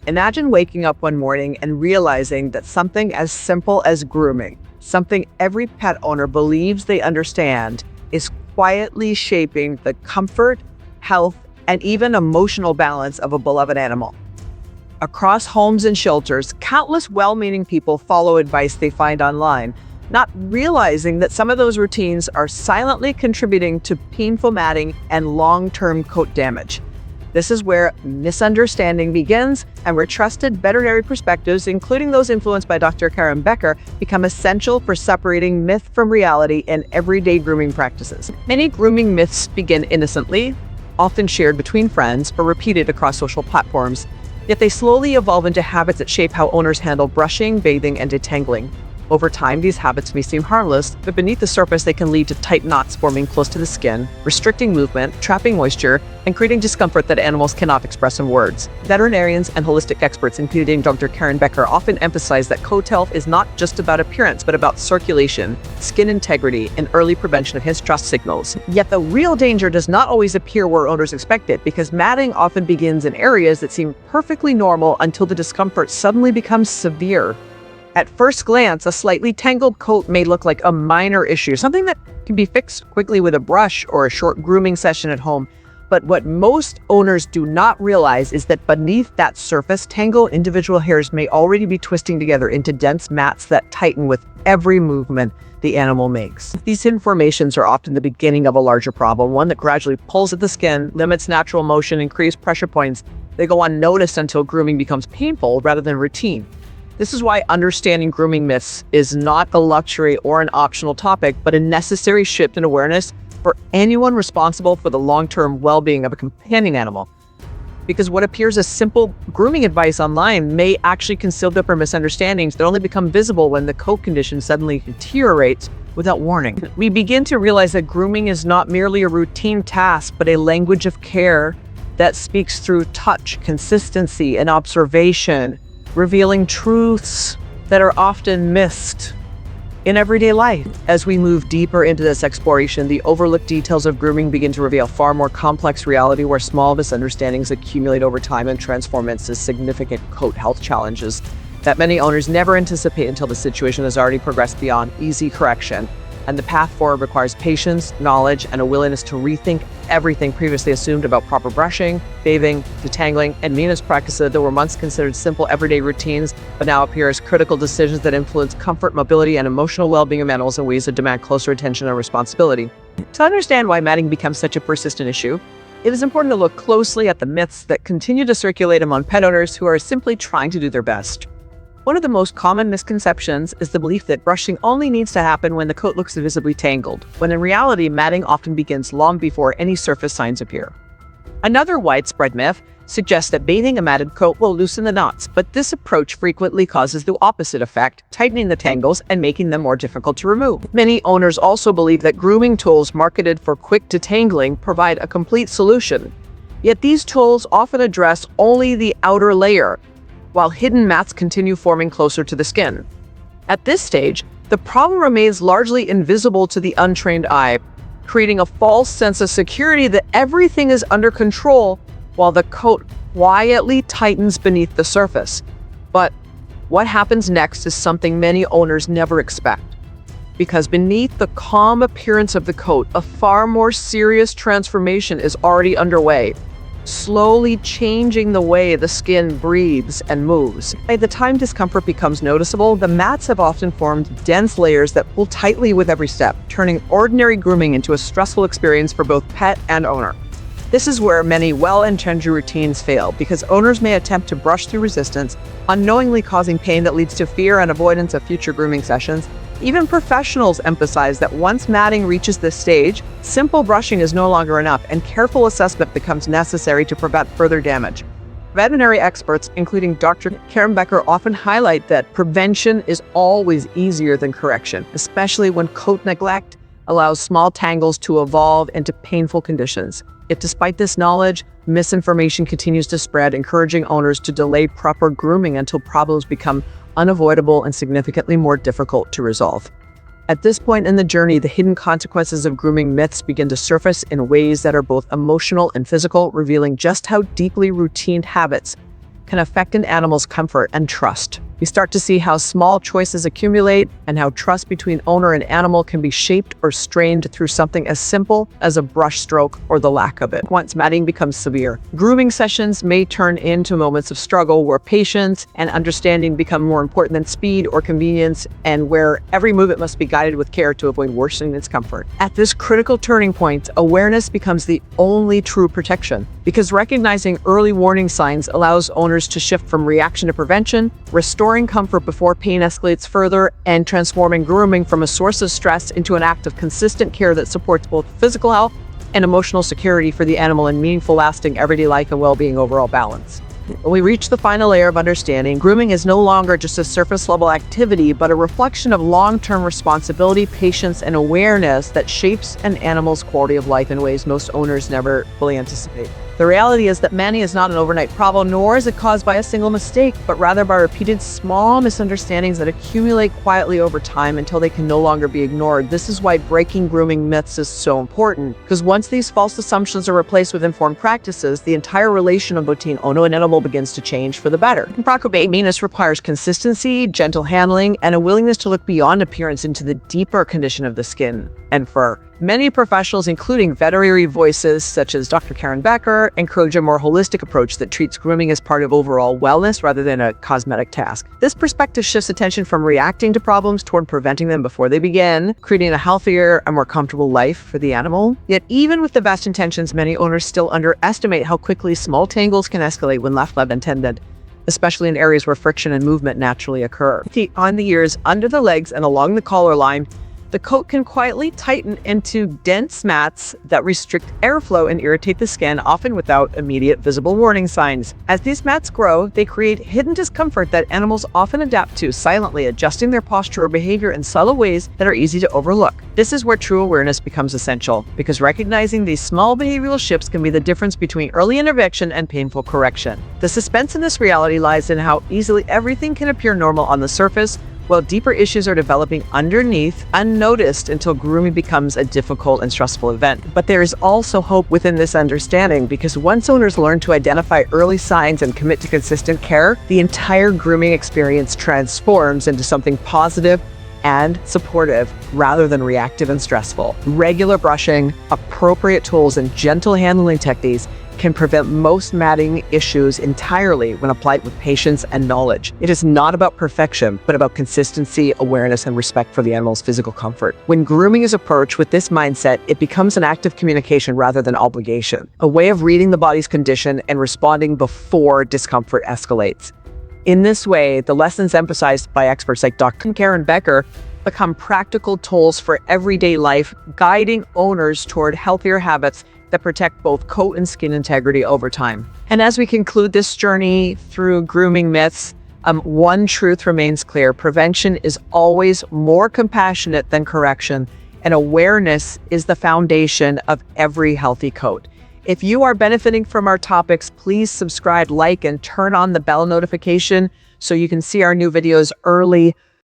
Imagine waking up one morning and realizing that something as simple as grooming, something every pet owner believes they understand, is quietly shaping the comfort, health, and even emotional balance of a beloved animal. Across homes and shelters, countless well-meaning people follow advice they find online, not realizing that some of those routines are silently contributing to painful matting and long-term coat damage. This is where misunderstanding begins and where trusted veterinary perspectives, including those influenced by Dr. Karen Becker, become essential for separating myth from reality in everyday grooming practices. Many grooming myths begin innocently, often shared between friends or repeated across social platforms, yet they slowly evolve into habits that shape how owners handle brushing, bathing, and detangling. Over time, these habits may seem harmless, but beneath the surface, they can lead to tight knots forming close to the skin, restricting movement, trapping moisture, and creating discomfort that animals cannot express in words. Veterinarians and holistic experts, including Dr. Karen Becker, often emphasize that coat health is not just about appearance, but about circulation, skin integrity, and early prevention of stress signals. Yet the real danger does not always appear where owners expect it, because matting often begins in areas that seem perfectly normal until the discomfort suddenly becomes severe. At first glance, a slightly tangled coat may look like a minor issue, something that can be fixed quickly with a brush or a short grooming session at home. But what most owners do not realize is that beneath that surface, tangled individual hairs may already be twisting together into dense mats that tighten with every movement the animal makes. These hidden formations are often the beginning of a larger problem, one that gradually pulls at the skin, limits natural motion, and creates pressure points. They go unnoticed until grooming becomes painful rather than routine. This is why understanding grooming myths is not a luxury or an optional topic, but a necessary shift in awareness for anyone responsible for the long-term well-being of a companion animal. Because what appears as simple grooming advice online may actually conceal deeper misunderstandings that only become visible when the coat condition suddenly deteriorates without warning. We begin to realize that grooming is not merely a routine task, but a language of care that speaks through touch, consistency, and observation, revealing truths that are often missed in everyday life. As we move deeper into this exploration, the overlooked details of grooming begin to reveal a far more complex reality where small misunderstandings accumulate over time and transform into significant coat health challenges that many owners never anticipate until the situation has already progressed beyond easy correction. And the path forward requires patience, knowledge, and a willingness to rethink everything previously assumed about proper brushing, bathing, detangling, and maintenance practices that were once considered simple everyday routines, but now appear as critical decisions that influence comfort, mobility, and emotional well-being of animals in ways that demand closer attention and responsibility. To understand why matting becomes such a persistent issue, it is important to look closely at the myths that continue to circulate among pet owners who are simply trying to do their best. One of the most common misconceptions is the belief that brushing only needs to happen when the coat looks visibly tangled, when in reality, matting often begins long before any surface signs appear. Another widespread myth suggests that bathing a matted coat will loosen the knots, but this approach frequently causes the opposite effect, tightening the tangles and making them more difficult to remove. Many owners also believe that grooming tools marketed for quick detangling provide a complete solution. Yet these tools often address only the outer layer, while hidden mats continue forming closer to the skin. At this stage, the problem remains largely invisible to the untrained eye, creating a false sense of security that everything is under control while the coat quietly tightens beneath the surface. But what happens next is something many owners never expect. Because beneath the calm appearance of the coat, a far more serious transformation is already underway, slowly changing the way the skin breathes and moves. By the time discomfort becomes noticeable, the mats have often formed dense layers that pull tightly with every step, turning ordinary grooming into a stressful experience for both pet and owner. This is where many well-intentioned routines fail, because owners may attempt to brush through resistance, unknowingly causing pain that leads to fear and avoidance of future grooming sessions. Even professionals emphasize that once matting reaches this stage, simple brushing is no longer enough, and careful assessment becomes necessary to prevent further damage. Veterinary experts, including Dr. Karen Becker, often highlight that prevention is always easier than correction, especially when coat neglect allows small tangles to evolve into painful conditions. Yet despite this knowledge, misinformation continues to spread, encouraging owners to delay proper grooming until problems become unavoidable and significantly more difficult to resolve. At this point in the journey, the hidden consequences of grooming myths begin to surface in ways that are both emotional and physical, revealing just how deeply routine habits can affect an animal's comfort and trust. We start to see how small choices accumulate and how trust between owner and animal can be shaped or strained through something as simple as a brush stroke or the lack of it. Once matting becomes severe, grooming sessions may turn into moments of struggle where patience and understanding become more important than speed or convenience, and where every movement must be guided with care to avoid worsening its comfort. At this critical turning point, awareness becomes the only true protection, because recognizing early warning signs allows owners to shift from reaction to prevention, restoring comfort before pain escalates further, and transforming grooming from a source of stress into an act of consistent care that supports both physical health and emotional security for the animal and meaningful, lasting everyday life and well-being overall balance. When we reach the final layer of understanding, grooming is no longer just a surface-level activity, but a reflection of long-term responsibility, patience, and awareness that shapes an animal's quality of life in ways most owners never fully anticipate. The reality is that manny is not an overnight problem, nor is it caused by a single mistake, but rather by repeated small misunderstandings that accumulate quietly over time until they can no longer be ignored. This is why breaking grooming myths is so important, because once these false assumptions are replaced with informed practices, the entire relation between owner and animal begins to change for the better. Proper maintenance requires consistency, gentle handling, and a willingness to look beyond appearance into the deeper condition of the skin and fur. Many professionals, including veterinary voices such as Dr. Karen Becker, encourage a more holistic approach that treats grooming as part of overall wellness rather than a cosmetic task. This perspective shifts attention from reacting to problems toward preventing them before they begin, creating a healthier and more comfortable life for the animal. Yet even with the best intentions, many owners still underestimate how quickly small tangles can escalate when left untended, especially in areas where friction and movement naturally occur. On the ears, under the legs, and along the collar line, the coat can quietly tighten into dense mats that restrict airflow and irritate the skin, often without immediate visible warning signs. As these mats grow, they create hidden discomfort that animals often adapt to, silently adjusting their posture or behavior in subtle ways that are easy to overlook. This is where true awareness becomes essential, because recognizing these small behavioral shifts can be the difference between early intervention and painful correction. The suspense in this reality lies in how easily everything can appear normal on the surface, while deeper issues are developing underneath, unnoticed, until grooming becomes a difficult and stressful event. But there is also hope within this understanding, because once owners learn to identify early signs and commit to consistent care, the entire grooming experience transforms into something positive and supportive rather than reactive and stressful. Regular brushing, appropriate tools, and gentle handling techniques can prevent most matting issues entirely when applied with patience and knowledge. It is not about perfection, but about consistency, awareness, and respect for the animal's physical comfort. When grooming is approached with this mindset, it becomes an act of communication rather than obligation, a way of reading the body's condition and responding before discomfort escalates. In this way, the lessons emphasized by experts like Dr. Karen Becker become practical tools for everyday life, guiding owners toward healthier habits that protect both coat and skin integrity over time. And as we conclude this journey through grooming myths, one truth remains clear: prevention is always more compassionate than correction, and awareness is the foundation of every healthy coat. If you are benefiting from our topics, please subscribe, like, and turn on the bell notification so you can see our new videos early.